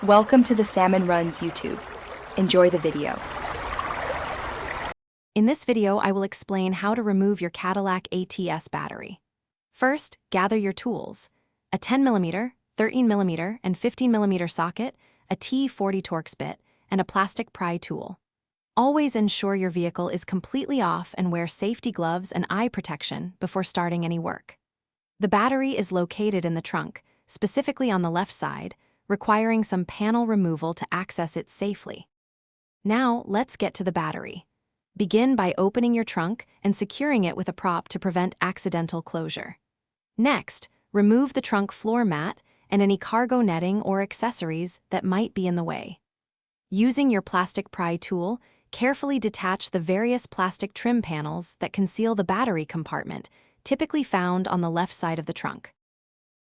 Welcome to the Salmon Runs YouTube. Enjoy the video. In this video, I will explain how to remove your Cadillac ATS battery. First, gather your tools: a 10mm, 13mm, and 15mm socket, a T40 Torx bit, and a plastic pry tool. Always ensure your vehicle is completely off and wear safety gloves and eye protection before starting any work. The battery is located in the trunk, specifically on the left side, requiring some panel removal to access it safely. Now, let's get to the battery. Begin by opening your trunk and securing it with a prop to prevent accidental closure. Next, remove the trunk floor mat and any cargo netting or accessories that might be in the way. Using your plastic pry tool, carefully detach the various plastic trim panels that conceal the battery compartment, typically found on the left side of the trunk.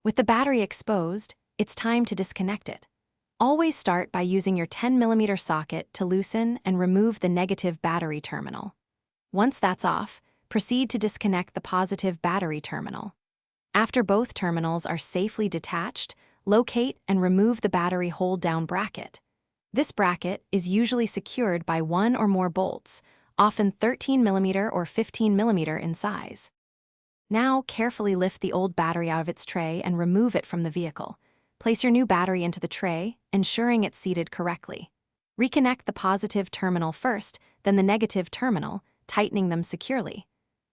With the battery exposed, it's time to disconnect it. Always start by using your 10mm socket to loosen and remove the negative battery terminal. Once that's off, proceed to disconnect the positive battery terminal. After both terminals are safely detached, locate and remove the battery hold-down bracket. This bracket is usually secured by one or more bolts, often 13mm or 15mm in size. Now, carefully lift the old battery out of its tray and remove it from the vehicle. Place your new battery into the tray, ensuring it's seated correctly. Reconnect the positive terminal first, then the negative terminal, tightening them securely.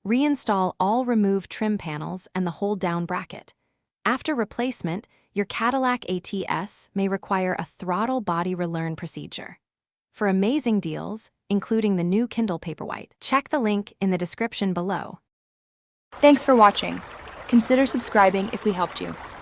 Reinstall all removed trim panels and the hold-down bracket. After replacement, your Cadillac ATS may require a throttle body relearn procedure. For amazing deals, including the new Kindle Paperwhite, check the link in the description below. Thanks for watching. Consider subscribing if we helped you.